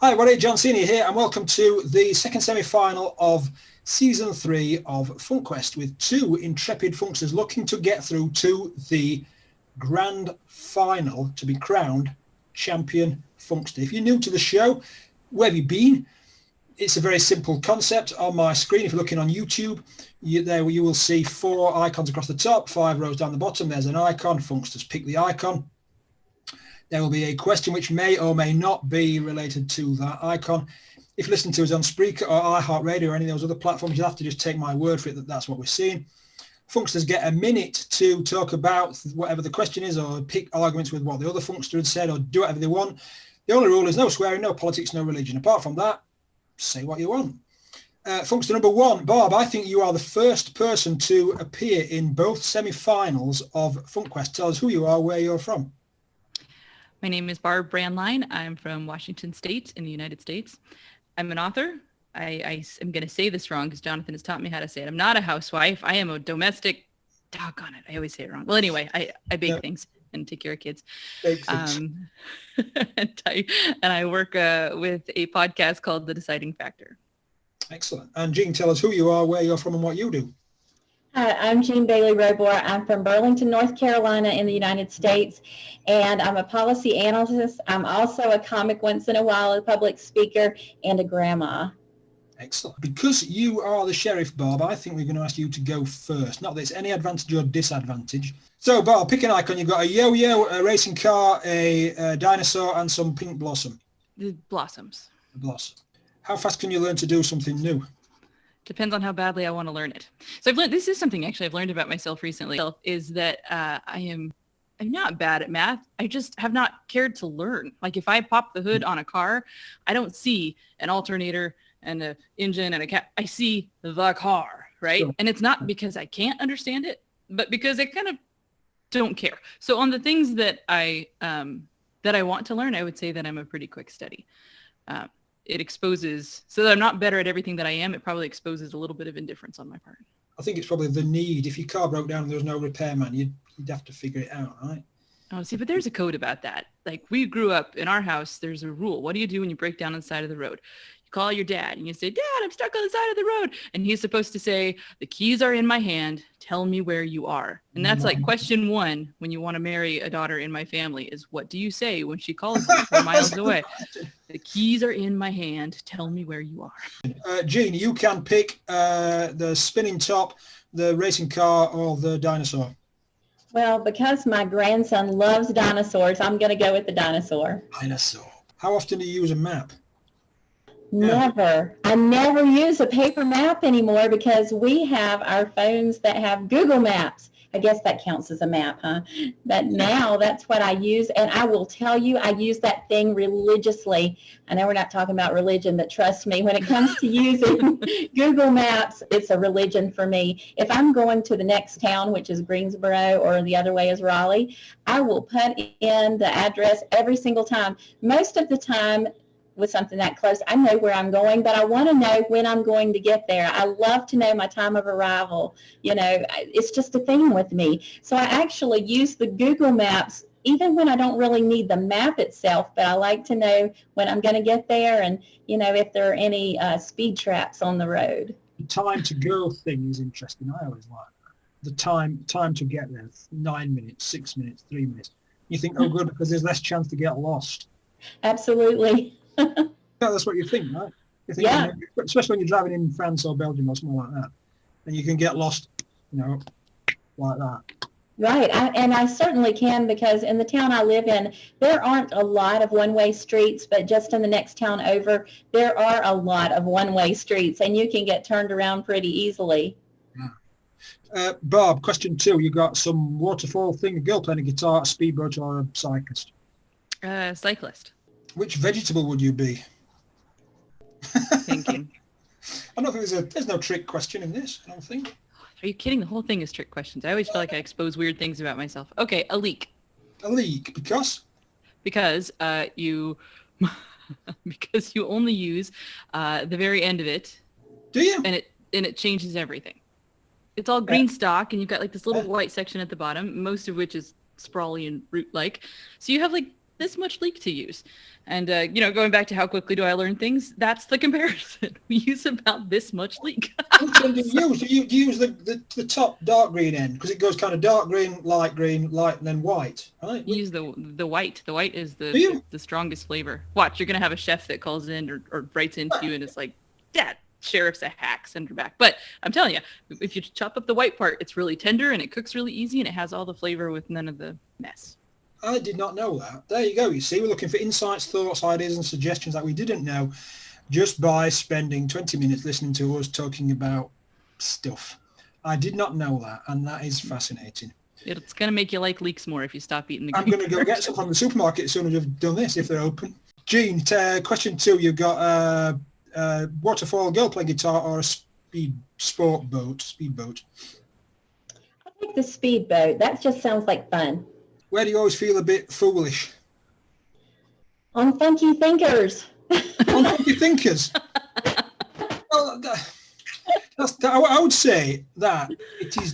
Hi everybody, John Cena here and welcome to the second semi-final of Season 3 of FunkQuest with two intrepid funksters looking to get through to the grand final to be crowned champion funkster. If you're new to the show, where have you been? It's a very simple concept. On my screen, if you're looking on YouTube, you will see 4 icons across the top, 5 rows down the bottom. There's an icon. Funksters pick the icon. There will be a question which may or may not be related to that icon. If you listen to us on Spreaker or iHeartRadio or any of those other platforms, you'll have to just take my word for it that that's what we're seeing. Funksters get a minute to talk about whatever the question is or pick arguments with what the other funkster had said or do whatever they want. The only rule is no swearing, no politics, no religion. Apart from that, say what you want. Funkster number 1, Barb, I think you are the first person to appear in both semi-finals of FunkQuest. Tell us who you are, where you're from. My name is Barb Braendlein. I'm from Washington State in the United States. I'm an author. I am going to say this wrong because Jonathan has taught me how to say it. I'm not a housewife. I am a domestic. Doggone it. I always say it wrong. Well, anyway, I bake things and take care of kids. And I work with a podcast called The Deciding Factor. Excellent. And Jean, tell us who you are, where you're from, and what you do. Hi, I'm JeanRobor. I'm from Burlington, North Carolina in the United States, and I'm a policy analyst. I'm also a comic once in a while, a public speaker, and a grandma. Excellent. Because you are the sheriff, Barb, I think we're going to ask you to go first. Not that it's any advantage or disadvantage. So, Barb, pick an icon. You've got a yo-yo, a racing car, a dinosaur, and some pink blossom. The blossoms. A blossom. How fast can you learn to do something new? Depends on how badly I want to learn it. So I've learned, this is something actually I've learned about myself recently, is that I'm not bad at math. I just have not cared to learn. Like if I pop the hood on a car, I don't see an alternator and an engine and a cab. I see the car, right? Sure. And it's not because I can't understand it, but because I kind of don't care. So on the things that I want to learn, I would say that I'm a pretty quick study. It exposes, so that I'm not better at everything that I am, it probably exposes a little bit of indifference on my part. I think it's probably the need. If your car broke down and there was no repairman, you'd have to figure it out, right? Oh, see, but there's a code about that. Like we grew up in our house, there's a rule. What do you do when you break down on the side of the road? You call your dad and you say, Dad, I'm stuck on the side of the road. And he's supposed to say, the keys are in my hand. Tell me where you are. And that's like question 1 when you want to marry a daughter in my family is what do you say when she calls you 4 miles away? The keys are in my hand. Tell me where you are. Jean, you can pick the spinning top, the racing car, or the dinosaur. Well, because my grandson loves dinosaurs, I'm going to go with the dinosaur. Dinosaur. How often do you use a map? Never. I never use a paper map anymore because we have our phones that have Google Maps. I guess that counts as a map, huh? But now that's what I use. And I will tell you, I use that thing religiously. I know we're not talking about religion, but trust me, when it comes to using Google Maps, it's a religion for me. If I'm going to the next town, which is Greensboro, or the other way is Raleigh, I will put in the address every single time. Most of the time, with something that close, I know where I'm going, but I want to know when I'm going to get there. I love to know my time of arrival. You know, it's just a thing with me. So I actually use the Google Maps even when I don't really need the map itself, but I like to know when I'm going to get there and, you know, if there are any speed traps on the road. The time to go thing is interesting. I always like that. The time to get there, 9 minutes, 6 minutes, 3 minutes. You think, oh, good, because there's less chance to get lost. Absolutely. That's what you think, right? You think, yeah. You know, especially when you're driving in France or Belgium or something like that, and you can get lost, you know, like that. Right, and I certainly can because in the town I live in, there aren't a lot of one-way streets, but just in the next town over, there are a lot of one-way streets, and you can get turned around pretty easily. Yeah. Barb, question 2. You got some waterfall thing, a girl playing a guitar, a speedboat, or a cyclist? Cyclist. Which vegetable would you be? Thinking. I don't think there's no trick question in this, I don't think. Are you kidding? The whole thing is trick questions. I always feel like I expose weird things about myself. Okay, a leek. A leek, because? Because you only use the very end of it. Do you? And it changes everything. It's all green stalk, and you've got like this little white section at the bottom, most of which is sprawly and root-like. So you have like this much leek to use. And, going back to how quickly do I learn things, that's the comparison. We use about this much leek. Which one do you use? Do you use the top dark green end? Because it goes kind of dark green, light, and then white, right? You use the white. The white is the strongest flavor. Watch, you're going to have a chef that calls in or writes into you and it's like, that sheriff's a hack, send her back. But I'm telling you, if you chop up the white part, it's really tender and it cooks really easy and it has all the flavor with none of the mess. I did not know that. There you go. You see, we're looking for insights, thoughts, ideas, and suggestions that we didn't know just by spending 20 minutes listening to us talking about stuff. I did not know that, and that is fascinating. It's going to make you like leeks more if you stop eating the I'm going to go get some from the supermarket as soon as I've done this, if they're open. Jean, question 2. You've got a waterfall girl play guitar or a speedboat. I like the speedboat. That just sounds like fun. Where do you always feel a bit foolish? On FunkyThinkers. On FunkyThinkers. Well, I would say that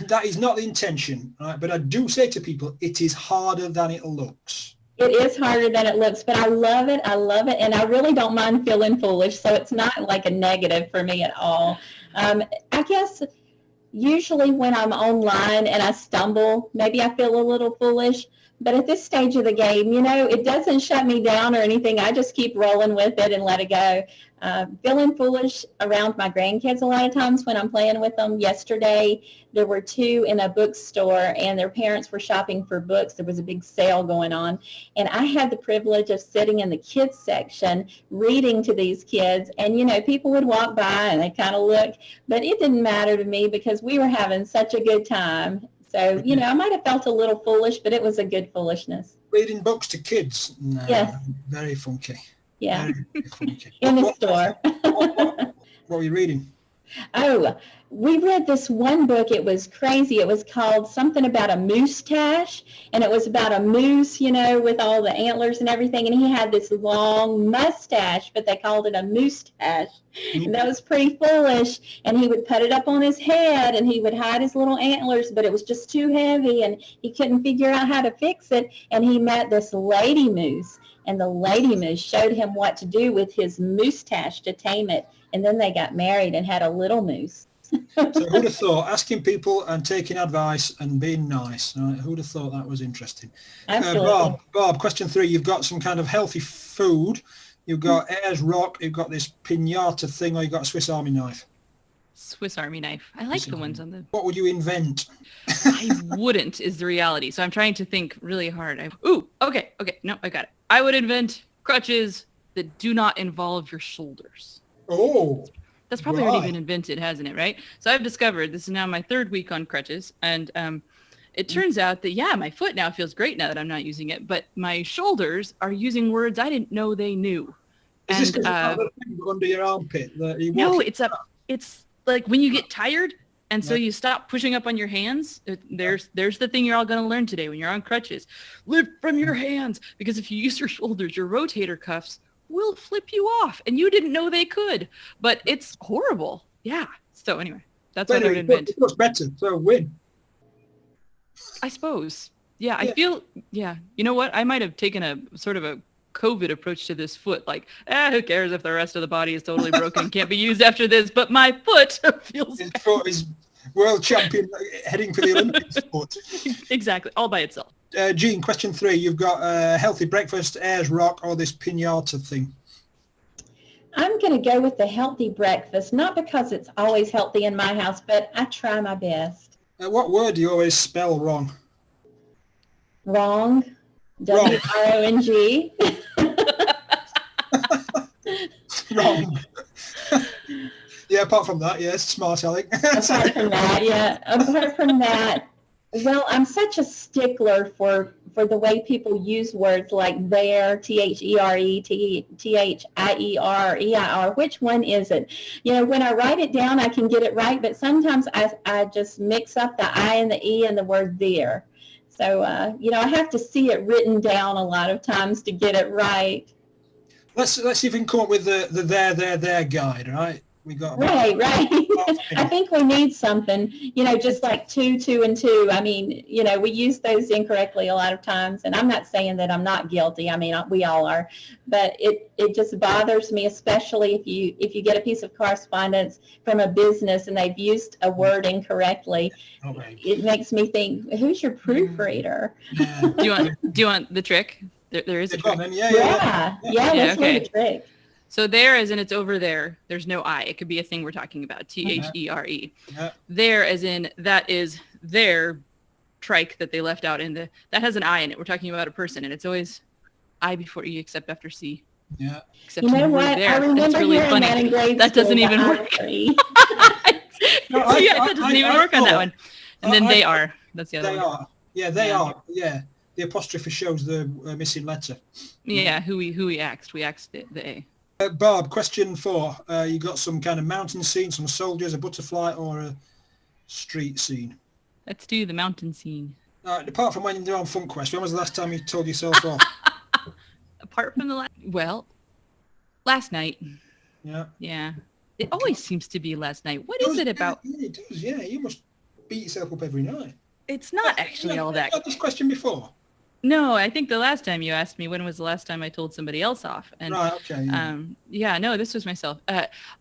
that is not the intention, right? But I do say to people, it is harder than it looks. It is harder than it looks, but I love it, and I really don't mind feeling foolish, so it's not like a negative for me at all. I guess usually when I'm online and I stumble, maybe I feel a little foolish. But at this stage of the game, it doesn't shut me down or anything. I just keep rolling with it and let it go. Feeling foolish around my grandkids a lot of times when I'm playing with them. Yesterday, there were 2 in a bookstore, and their parents were shopping for books. There was a big sale going on. And I had the privilege of sitting in the kids section reading to these kids. And, people would walk by and they kind of look. But it didn't matter to me because we were having such a good time. So, I might have felt a little foolish, but it was a good foolishness. Reading books to kids? No, yes. Very funky. Yeah. Very funky. In the store. What were you reading? Oh, we read this one book. It was crazy. It was called something about a moustache, and it was about a moose, with all the antlers and everything, and he had this long mustache, but they called it a moustache, and that was pretty foolish, and he would put it up on his head, and he would hide his little antlers, but it was just too heavy, and he couldn't figure out how to fix it, and he met this lady moose, and the lady moose showed him what to do with his moustache to tame it, and then they got married and had a little moose. So who'd have thought asking people and taking advice and being nice? Right? Who'd have thought that was interesting? Absolutely. Bob, question 3. You've got some kind of healthy food. You've got Ayers Rock. You've got this pinata thing, or you've got a Swiss Army knife. Swiss Army knife. I like the ones on the... What would you invent? I wouldn't is the reality. So I'm trying to think really hard. Okay. No, I got it. I would invent crutches that do not involve your shoulders. Oh. That's probably already been invented, hasn't it, right? So I've discovered, this is now my 3rd week on crutches, and it turns out that, my foot now feels great now that I'm not using it, but my shoulders are using words I didn't know they knew. Is this under your armpit? No, it's like when you get tired, and so you stop pushing up on your hands. There's the thing you're all going to learn today when you're on crutches. Lift from your hands, because if you use your shoulders, your rotator cuffs will flip you off, and you didn't know they could, but it's horrible. Yeah. So anyway, that's what I would invent. What's better? So win. I suppose. Yeah, I feel, you know what? I might have taken a sort of a COVID approach to this foot. Like, who cares if the rest of the body is totally broken, can't be used after this, but my foot feels... His foot is world champion heading for the Olympics foot. Exactly, all by itself. Jean, question 3. You've got a healthy breakfast, Ayers Rock, or this pinata thing? I'm going to go with the healthy breakfast, not because it's always healthy in my house, but I try my best. What word do you always spell wrong? Wrong. W-R-O-N-G. Wrong. Yeah, apart from that, yes, smart Alec. Apart from that, well, I'm such a stickler for the way people use words like there, T-H-E-R-E, T-H-I-E-R, E-I-R. Which one is it? When I write it down, I can get it right, but sometimes I just mix up the I and the E and the word there. So, I have to see it written down a lot of times to get it right. Let's see if we can come up with the there guide, right? We got Right. I think we need something, just like 2, 2, and 2. I mean, we use those incorrectly a lot of times, and I'm not saying that I'm not guilty. I mean, we all are, but it just bothers me, especially if you get a piece of correspondence from a business and they've used a word incorrectly. Okay. It makes me think, who's your proofreader? Yeah. Do you want the trick? There is a trick. Yeah. Let's hear the trick. So there, as in it's over there, there's no I. It could be a thing we're talking about, THERE. Yeah. There, as in that is their trike that they left out that has an I in it. We're talking about a person, and it's always I before E except after C. Yeah. Except you know what? there. I remember really hearing funny. that in grade That doesn't school, even the work. I3. That doesn't even work on that one. And then they are. That's the other They one. are. Yeah, they are. Yeah. The apostrophe shows the missing letter. Yeah, who we axed. We axed the A. Barb, question 4. You got some kind of mountain scene, some soldiers, a butterfly, or a street scene? Let's do the mountain scene. Apart from when you're on FunkQuest, when was the last time you told yourself off? Apart from last night. Yeah. Yeah. It always seems to be last night. What is it about? Yeah, it does, yeah. You must beat yourself up every night. It's not actually all that. You got this question before? No, I think the last time you asked me when was the last time I told somebody else off. And, right, okay. No, this was myself.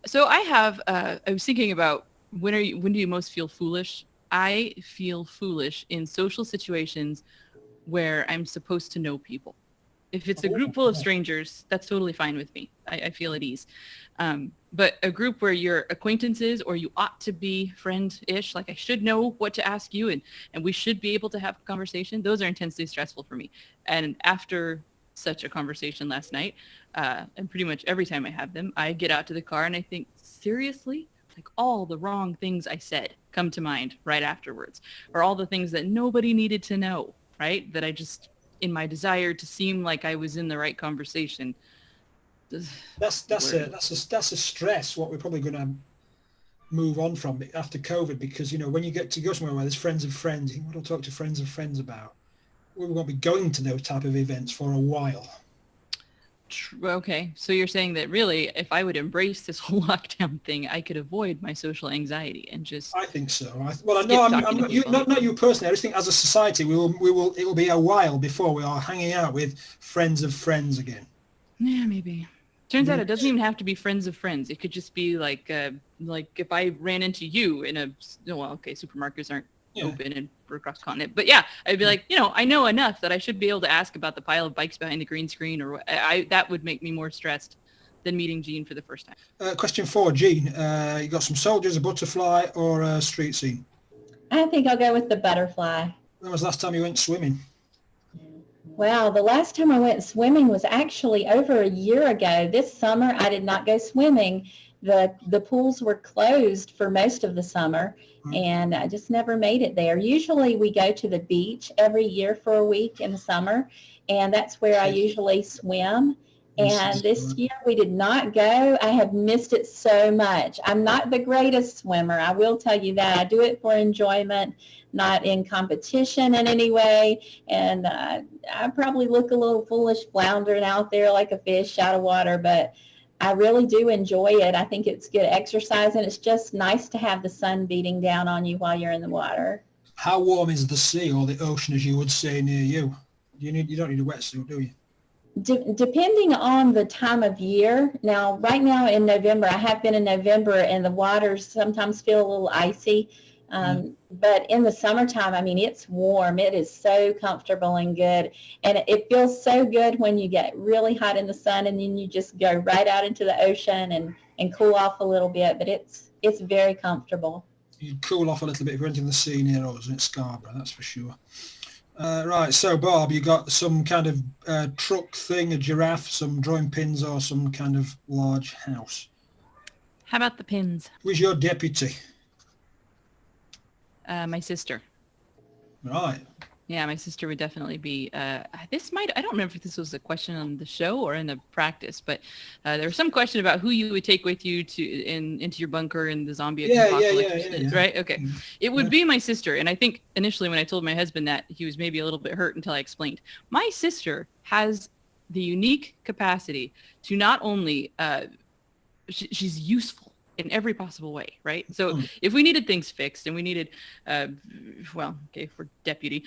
So I was thinking about when do you most feel foolish? I feel foolish in social situations where I'm supposed to know people. If it's a group full of strangers, that's totally fine with me. I feel at ease. But a group where you're acquaintances or you ought to be friend-ish, like I should know what to ask you and we should be able to have a conversation, those are intensely stressful for me. And after such a conversation last night, and pretty much every time I have them, I get out to the car and I think, seriously? Like all the wrong things I said come to mind right afterwards, or all the things that nobody needed to know, right? That I just, in my desire to seem like I was in the right conversation. That's a stress. What we're probably going to move on from after COVID, because when you get to go somewhere where there's friends of friends, you think, what do I talk to friends of friends about? We won't be going to those type of events for a while. Okay, so you're saying that really, if I would embrace this whole lockdown thing, I could avoid my social anxiety and just. I think so. I know not you personally. I just think as a society, it will be a while before we are hanging out with friends of friends again. Yeah, maybe. Turns out it doesn't even have to be friends of friends. It could just be like if I ran into you in supermarkets aren't open and we're across continent. But yeah, I'd be like, I know enough that I should be able to ask about the pile of bikes behind the green screen, or that would make me more stressed than meeting Jean for the first time. Question 4, Jean. You got some soldiers, a butterfly, or a street scene? I think I'll go with the butterfly. When was the last time you went swimming? Well, the last time I went swimming was actually over a year ago. This summer, I did not go swimming. The pools were closed for most of the summer, and I just never made it there. Usually we go to the beach every year for a week in the summer, and that's where I usually swim. And this year we did not go. I have missed it so much. I'm not the greatest swimmer. I will tell you that. I do it for enjoyment, not in competition in any way. And I probably look a little foolish floundering out there like a fish out of water, but I really do enjoy it. I think it's good exercise, and it's just nice to have the sun beating down on you while you're in the water. How warm is the sea or the ocean, as you would say, near you? You don't need a wetsuit, do you? Depending on the time of year. Now, right now in November, I have been in November, and the waters sometimes feel a little icy. But in the summertime, I mean, it's warm. It is so comfortable and good. And it feels so good when you get really hot in the sun and then you just go right out into the ocean and cool off a little bit. But it's very comfortable. You'd cool off a little bit if you went in the sea near us in Scarborough, that's for sure. Right, so Barb, you got some kind of truck thing, a giraffe, some drawing pins, or some kind of large house? How about the pins? Who's your deputy? My sister. Right. Yeah, my sister would definitely be. I don't remember if this was a question on the show or in the practice, but there was some question about who you would take with you into your bunker in the zombie apocalypse. Yeah. Right? Okay. It would be my sister. And I think initially when I told my husband that, he was maybe a little bit hurt until I explained. My sister has the unique capacity to not only, she's useful in every possible way, right? So if we needed things fixed and we needed, for deputy,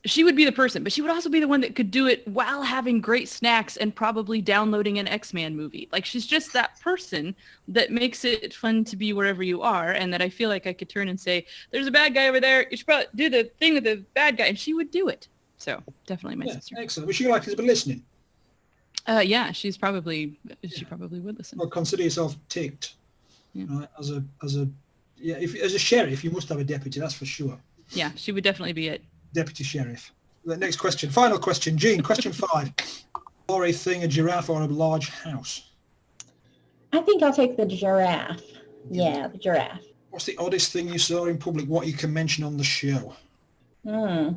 she would be the person, but she would also be the one that could do it while having great snacks and probably downloading an X-Men movie. Like, she's just that person that makes it fun to be wherever you are, and that I feel like I could turn and say, there's a bad guy over there, you should probably do the thing with the bad guy, and she would do it. So definitely my sister. Excellent. Would she likely to be listening? Yeah, she probably would listen. Well, consider yourself ticked. Yeah. Right? As a sheriff, you must have a deputy, that's for sure. Yeah, she would definitely be it. Deputy sheriff. The next question, final question, Jean, question 5. Or a thing, a giraffe or a large house? I think I'll take the giraffe. Yeah, the giraffe. What's the oddest thing you saw in public, what you can mention on the show? The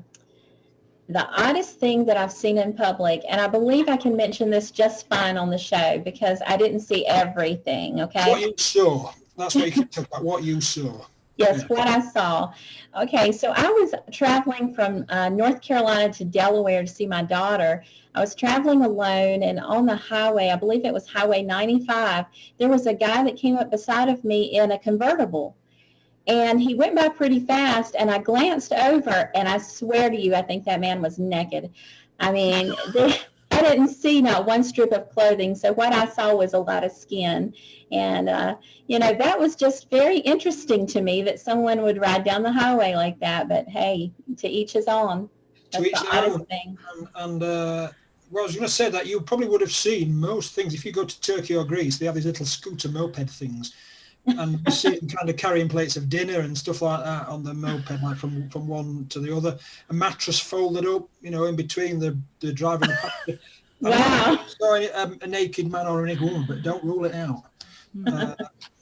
oddest thing that I've seen in public, and I believe I can mention this just fine on the show because I didn't see everything, okay? What you saw. That's what you can talk about, what you saw. Yes, what I saw. Okay, so I was traveling from North Carolina to Delaware to see my daughter. I was traveling alone, and on the highway, I believe it was Highway 95, there was a guy that came up beside of me in a convertible. And he went by pretty fast, and I glanced over, and I swear to you, I think that man was naked. I mean, I didn't see not one strip of clothing, so what I saw was a lot of skin. And, that was just very interesting to me that someone would ride down the highway like that. But, hey, to each his own. That's the oddest thing. And I was going to say that you probably would have seen most things. If you go to Turkey or Greece, they have these little scooter moped things. And you see them kind of carrying plates of dinner and stuff like that on the moped, like from one to the other. A mattress folded up, in between the driver and the passenger. Wow. So a naked man or a naked woman, but don't rule it out.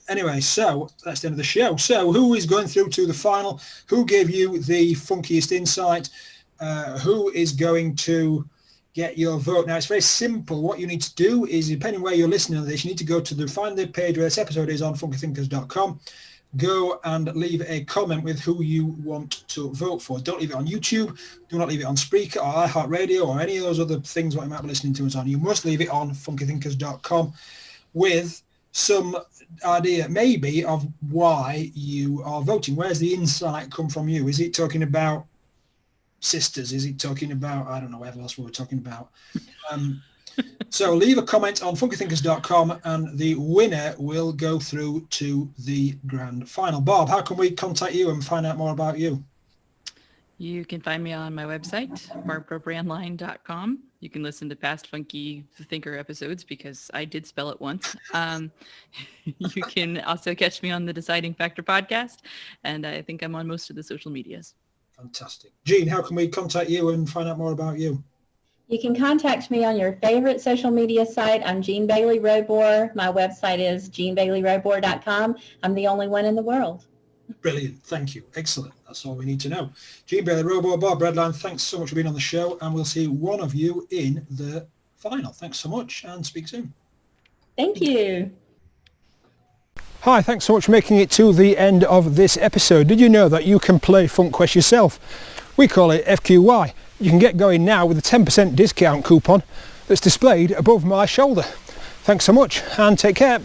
Anyway, so that's the end of the show. So who is going through to the final? Who gave you the funkiest insight? Who is going to get your vote? Now, it's very simple. What you need to do is, depending where you're listening to this, you need to go to find the page where this episode is on FunkyThinkers.com. Go and leave a comment with who you want to vote for. Don't leave it on YouTube. Do not leave it on Spreaker or iHeartRadio or any of those other things what you might be listening to us on. You must leave it on FunkyThinkers.com with some idea maybe of why you are voting. Where's the insight come from you? Is it talking about sisters? Is it talking about, I don't know, whatever else we were talking about? So leave a comment on funkythinkers.com and the winner will go through to the grand final. Barb, how can we contact you and find out more about you? You can find me on my website, barbbraendlein.com. You can listen to past Funky Thinker episodes because I did spell it once. You can also catch me on the Deciding Factor podcast, and I think I'm on most of the social medias. Fantastic. Jean, how can we contact you and find out more about you? You can contact me on your favorite social media site. I'm Jean Bailey Robor. My website is jeanbaileyrobor.com. I'm the only one in the world. Brilliant. Thank you. Excellent. That's all we need to know. Jean Bailey Robor, Barb Braendlein, thanks so much for being on the show, and we'll see one of you in the final. Thanks so much, and speak soon. Thank you. Hi, thanks so much for making it to the end of this episode. Did you know that you can play FunkQuest yourself? We call it FQY. You can get going now with a 10% discount coupon that's displayed above my shoulder. Thanks so much, and take care.